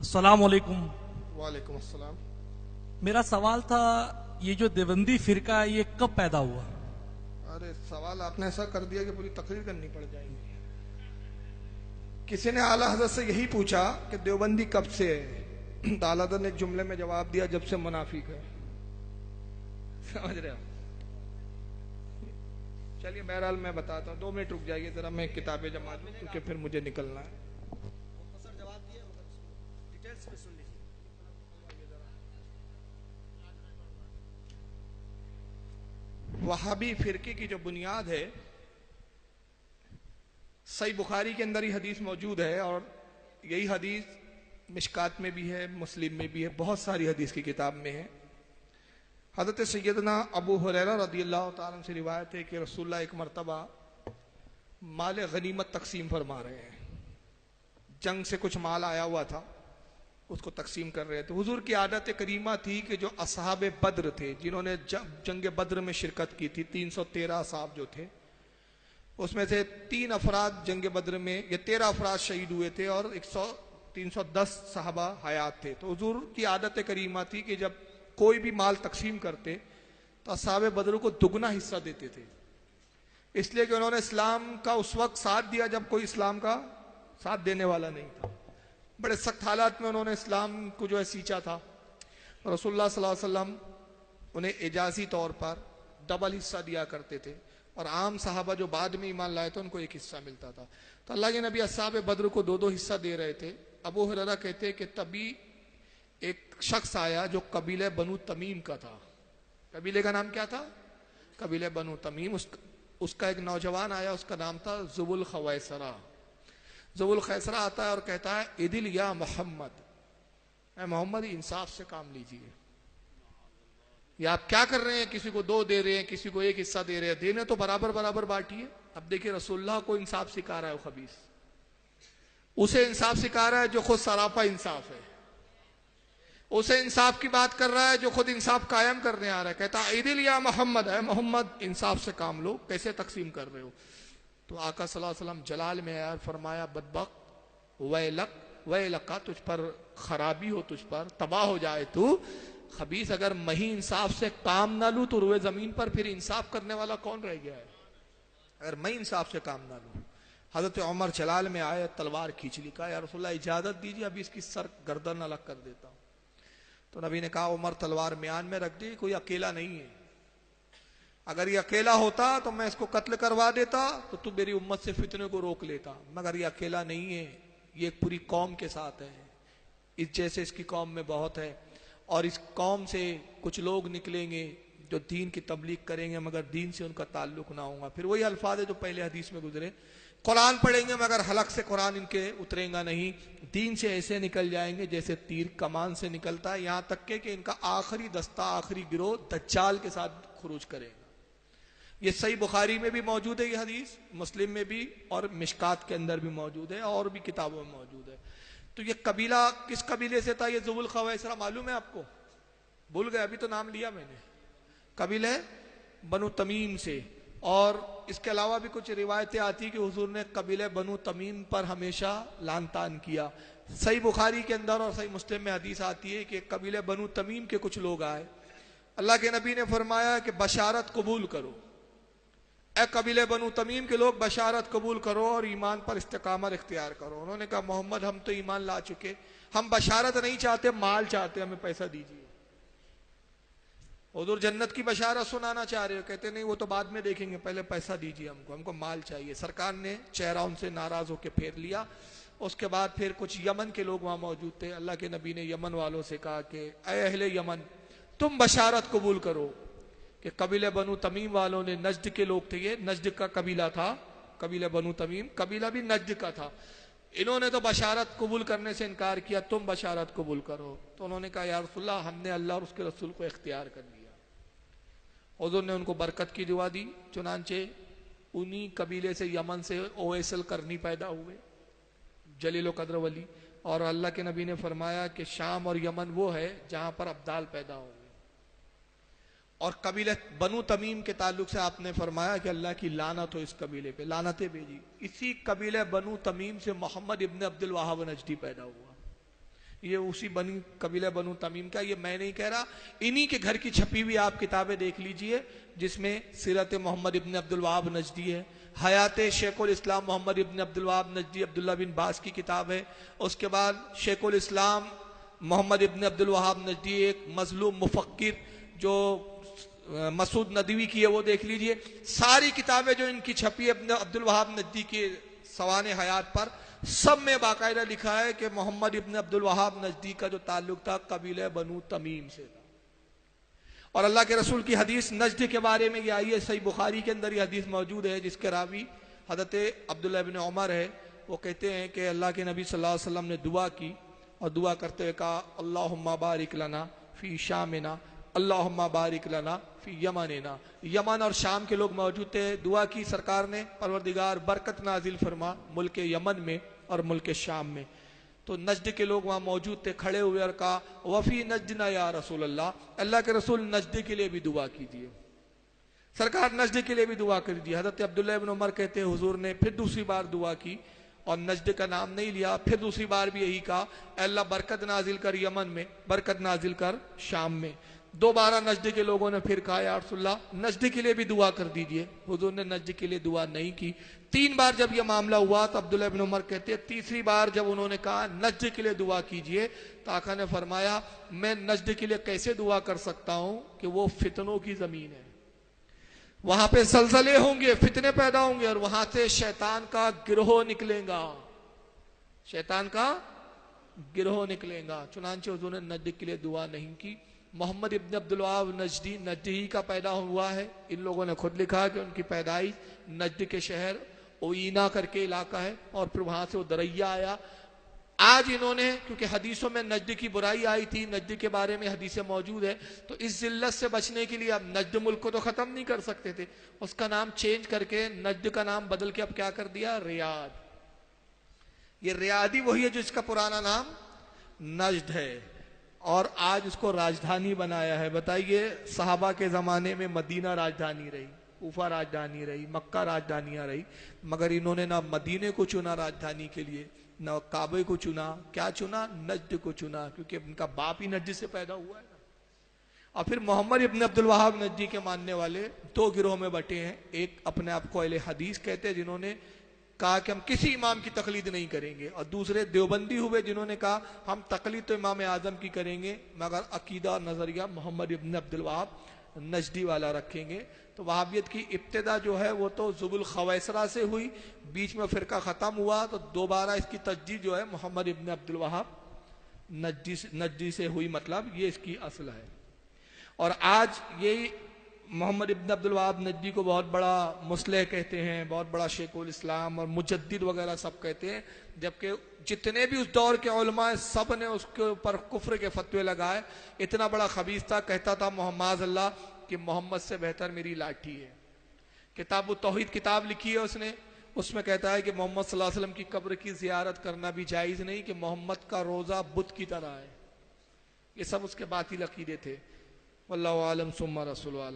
अस्सलाम वालेकुम। वालेकुम अस्सलाम। मेरा सवाल था, ये जो देवबंदी फिरका है ये कब पैदा हुआ? अरे सवाल आपने ऐसा कर दिया कि पूरी तकरीर करनी पड़ जाएगी। किसी ने आला हजरत से यही पूछा कि देवबंदी कब से है, तो आला हजरत ने एक जुमले में जवाब दिया, जब से मुनाफिक है। समझ रहे हो? चलिए बहरहाल मैं बताता हूँ, 2 मिनट रुक जाइए जरा, मैं किताबें जमा दूँ क्योंकि फिर मुझे निकलना है। वहाबी फिरके की जो बुनियाद है, सही बुखारी के अंदर ही हदीस मौजूद है और यही हदीस मिशकात में भी है, मुस्लिम में भी है, बहुत सारी हदीस की किताब में है। हज़रत सैयदना अबू हुरैरा रज़ियल्लाहु ताला से रिवायत है कि रसूलुल्लाह एक मरतबा माल गनीमत तकसीम फरमा रहे हैं। जंग से कुछ माल आया हुआ था, उसको तकसीम कर रहे थे। हुजूर की आदत करीमा थी कि जो असहाबे बद्र थे, जिन्होंने जंग बद्र में शिरकत की थी, 313 असहाब जो थे, उसमें से 3 अफराद जंग बद्र में, ये 13 अफराद शहीद हुए थे और 310 सहाबा हयात थे। तो हुजूर की आदत करीमा थी कि जब कोई भी माल तकसीम करते तो असहाबे बद्र को दुगना हिस्सा देते थे, इसलिए कि उन्होंने इस्लाम का उस वक्त साथ दिया जब कोई इस्लाम का साथ देने वाला नहीं था। बड़े सख्त हालात में उन्होंने इस्लाम को जो है सींचा था। रसूलुल्लाह सल्लल्लाहु अलैहि वसल्लम उन्हें एजाजी तौर पर डबल हिस्सा दिया करते थे और आम साहबा जो बाद में ईमान लाए थे उनको एक हिस्सा मिलता था। तो अल्लाह के नबी असहाब बद्र को 2-2 हिस्सा दे रहे थे। अबू हुरैरा कहते कि तभी एक शख्स आया जो कबीले बनु तमीम का था। कबीले का नाम क्या था? कबीले बनु तमीम। उसका एक नौजवान आया, उसका नाम था जुबुल खवैसरा। जुबुल खैसरा आता है और कहता है, इदिल या मोहम्मद, मोहम्मद इंसाफ से काम लीजिए। या आप क्या कर रहे हैं, किसी को 2 दे रहे हैं, किसी को 1 हिस्सा दे रहे हैं, देने तो बराबर बराबर बांटिए। अब देखिए रसूलुल्लाह को इंसाफ सिखा रहा है वो खबीस, उसे इंसाफ सिखा रहा है जो खुद सरापा इंसाफ है, उसे इंसाफ की बात कर रहा है जो खुद इंसाफ कायम करने आ रहा है। कहता है इदिल या मोहम्मद, है मोहम्मद इंसाफ से काम लो, कैसे तकसीम कर रहे हो? तो आका सल्लल्लाहु अलैहि वसल्लम जलाल में आया, फरमाया बदबख्त वैलक वैलका, तुझ पर खराबी हो, तुझ पर तबाह हो जाए तू खबीस। अगर मही इंसाफ से काम ना लूं तो रुए जमीन पर फिर इंसाफ करने वाला कौन रह गया है? अगर मैं इंसाफ से काम ना लूं। हजरत उमर जलाल में आए, तलवार खींच ली, कहा या रसूलुल्लाह इजाजत दीजिए, अभी इसकी सर गर्दन अलग कर देता हूं। तो नबी ने कहा उमर तलवार म्यान में रख दी, कोई अकेला नहीं है, अगर ये अकेला होता तो मैं इसको कत्ल करवा देता तो तू मेरी उम्मत से फितने को रोक लेता, मगर ये अकेला नहीं है, ये एक पूरी कौम के साथ है, इस जैसे इसकी कौम में बहुत है और इस कौम से कुछ लोग निकलेंगे जो दीन की तबलीग करेंगे मगर दीन से उनका ताल्लुक ना होगा। फिर वही अल्फाज है जो पहले हदीस में गुजरे, कुरान पढ़ेंगे मगर हलक से कुरान इनके उतरेगा नहीं, दीन से ऐसे निकल जाएंगे जैसे तीर कमान से निकलता है, यहां तक कि इनका आखिरी दस्ता, आखिरी गिरोह दज्जाल के साथ खुरूज करेगा। ये सही बुखारी में भी मौजूद है, ये हदीस मुस्लिम में भी और मिशकात के अंदर भी मौजूद है और भी किताबों में मौजूद है। तो ये कबीला किस कबीले से था? ये जुबुल खवैसरा मालूम है आपको? भूल गए, अभी तो नाम लिया मैंने। कबीले बनु तमीम से। और इसके अलावा भी कुछ रिवायतें आती कि हुजूर ने कबीले बनु तमीम पर हमेशा लान तान किया। सही बुखारी के अंदर और सही मुस्लिम में हदीस आती है कि कबीले बनु तमीम के कुछ लोग आए, अल्लाह के नबी ने फरमाया कि बशारत कबूल करो, ए कबीले बनु तमीम के लोग बशारत कबूल करो और ईमान पर इस्तिकामत इख्तियार करो। उन्होंने कहा मोहम्मद हम तो ईमान ला चुके, हम बशारत नहीं चाहते, माल चाहते, हमें पैसा दीजिए। हुजूर जन्नत की बशारत सुनाना चाह रहे हो, कहते नहीं वो तो बाद में देखेंगे, पहले पैसा दीजिए हमको, हमको माल चाहिए। सरकार ने चेहरा उनसे नाराज होकर फेर लिया। उसके बाद फिर कुछ यमन के लोग वहां मौजूद थे, अल्लाह के नबी ने यमन वालों से कहा कि ऐ अहले यमन, तुम बशारत कबूल करो कि कबीले बनु तमीम वालों ने, नजद के लोग थे, ये नजद का कबीला था, कबीले बनु तमीम कबीला भी नजद का था, इन्होंने तो बशारत कबूल करने से इनकार किया, तुम बशारत कबूल करो। तो उन्होंने कहा या रसूलल्लाह हमने अल्लाह और उसके रसूल को इख्तियार कर लिया। हुजूर ने उनको बरकत की दुआ दी, चुनांचे उन्हीं कबीले से यमन से ओवैसल करनी पैदा हुए, जलील कद्र वली। और अल्लाह के नबी ने फरमाया कि शाम और यमन वो है जहां पर अब्दाल पैदा होंगे। और कबीले बनु तमीम के ताल्लुक से आपने फरमाया कि अल्लाह की लानत हो इस कबीले पे, लानतें भेजी। इसी कबीले बनु तमीम से मोहम्मद इब्न अब्दुल वहाब नजदी पैदा हुआ। یہ اسی قبیلہ بنو تمیم کا، یہ میں نہیں کہہ رہا، انہی کے گھر کی چھپی ہوئی آپ کتابیں دیکھ لیجئے، جس میں سیرت محمد ابن عبد الوہاب نجدی ہے، حیات شیخ الاسلام محمد ابن عبد الوہاب نجدی عبداللہ بن باز کی کتاب ہے، اس کے بعد شیخ الاسلام محمد ابن عبد الوہاب نجدی ایک مظلوم مفکر جو مسعود ندوی کی ہے وہ دیکھ لیجئے، ساری کتابیں جو ان کی چھپی ابن عبد الوہاب نجدی کے سوانح حیات پر، سب میں باقاعدہ لکھا ہے کہ محمد ابن عبد الوہاب نجدی کا جو تعلق تھا قبیلہ بنو تمیم سے تھا۔ اور اللہ کے رسول کی حدیث نجد کے بارے میں یہ آئی ہے، صحیح بخاری کے اندر یہ حدیث موجود ہے، جس کے راوی حضرت عبداللہ ابن عمر ہے، وہ کہتے ہیں کہ اللہ کے نبی صلی اللہ علیہ وسلم نے دعا کی اور دعا کرتے ہوئے کہا اللہم بارک لنا فی شامنا، اللہم بارک لنا فی یمننا، یمن اور شام کے لوگ موجود تھے، دعا کی سرکار نے پروردگار برکت نازل فرما ملک یمن میں اور ملک شام میں، تو نجد کے لوگ وہاں موجود تھے، کھڑے ہوئے اور کہا وفی نجدنا یا رسول اللہ، اللہ کے رسول نجد کے لیے بھی دعا کیجیے، سرکار نجد کے لیے بھی دعا کر دی۔ حضرت عبداللہ ابن عمر کہتے ہیں حضور نے پھر دوسری بار دعا کی اور نجد کا نام نہیں لیا، پھر دوسری بار بھی یہی کہا اے اللہ برکت نازل کر یمن میں، برکت نازل کر شام میں۔ دوبارہ نجد کے لوگوں نے پھر کہا یا رسول اللہ نجد کے لیے بھی دعا کر دیجئے، حضور نے نجد کے لیے دعا نہیں کی۔ تین بار جب یہ معاملہ ہوا تو عبداللہ ابن عمر کہتے ہیں تیسری بار جب انہوں نے کہا نجد کے لیے دعا کیجئے تو آقا نے فرمایا میں نجد کے لیے کیسے دعا کر سکتا ہوں کہ وہ فتنوں کی زمین ہے، وہاں پہ زلزلے ہوں گے، فتنے پیدا ہوں گے اور وہاں سے شیطان کا گروہ نکلے گا، شیطان کا گروہ نکلے گا۔ چنانچہ حضور نے نجد کے لیے دعا نہیں کی۔ محمد ابن عبد الوہاب نجدی نجدی کا پیدا ہوا ہے، ان لوگوں نے خود لکھا کہ ان کی پیدائش نجد کے شہر اوینا کر کے علاقہ ہے اور پھر وہاں سے وہ دریا آیا۔ آج انہوں نے کیونکہ حدیثوں میں نجد کی برائی آئی تھی، نجد کے بارے میں حدیثیں موجود ہے، تو اس ذلت سے بچنے کے لیے اب نجد ملک کو تو ختم نہیں کر سکتے تھے، اس کا نام چینج کر کے نجد کا نام بدل کے اب کیا کر دیا ریاض۔ یہ ریاضی وہی ہے جس کا پرانا نام نجد ہے اور آج اس کو راجدھانی بنایا ہے۔ بتائیے صحابہ کے زمانے میں مدینہ راجدھانی رہی، کوفہ راجدھانی رہی، مکہ راجدھانیاں رہی، مگر انہوں نے نہ مدینے کو چنا راجدھانی کے لیے، نہ کعبے کو چنا، کیا چنا؟ نجد کو چنا، کیونکہ ان کا باپ ہی نجد سے پیدا ہوا ہے نا۔ اور پھر محمد ابن عبد الوہاب نجدی کے ماننے والے دو گروہ میں بٹے ہیں، ایک اپنے آپ کو اہل حدیث کہتے ہیں جنہوں نے کہا کہ ہم کسی امام کی تقلید نہیں کریں گے، اور دوسرے دیوبندی ہوئے جنہوں نے کہا ہم تقلید تو امام اعظم کی کریں گے مگر عقیدہ اور نظریہ محمد ابن عبد الوہاب نجدی والا رکھیں گے۔ تو وہابیت کی ابتدا جو ہے وہ تو ذو الخویسرہ سے ہوئی، بیچ میں فرقہ ختم ہوا تو دوبارہ اس کی تجدید جو ہے محمد ابن عبد الوہاب نجدی سے ہوئی، مطلب یہ اس کی اصل ہے۔ اور آج یہی محمد ابن عبد الوہاب نجدی کو بہت بڑا مصلح کہتے ہیں، بہت بڑا شیخ الاسلام اور مجدد وغیرہ سب کہتے ہیں، جبکہ جتنے بھی اس دور کے علماء سب نے اس کے اوپر کفر کے فتوے لگائے۔ اتنا بڑا خبیث تھا، کہتا تھا محمد اللہ کہ محمد سے بہتر میری لاٹھی ہے۔ کتاب التوحید کتاب لکھی ہے اس نے، اس میں کہتا ہے کہ محمد صلی اللہ علیہ وسلم کی قبر کی زیارت کرنا بھی جائز نہیں، کہ محمد کا روزہ بت کی طرح ہے۔ یہ سب اس کے باطل عقیدے تھے۔ واللہ عالم ثم رسول عالم۔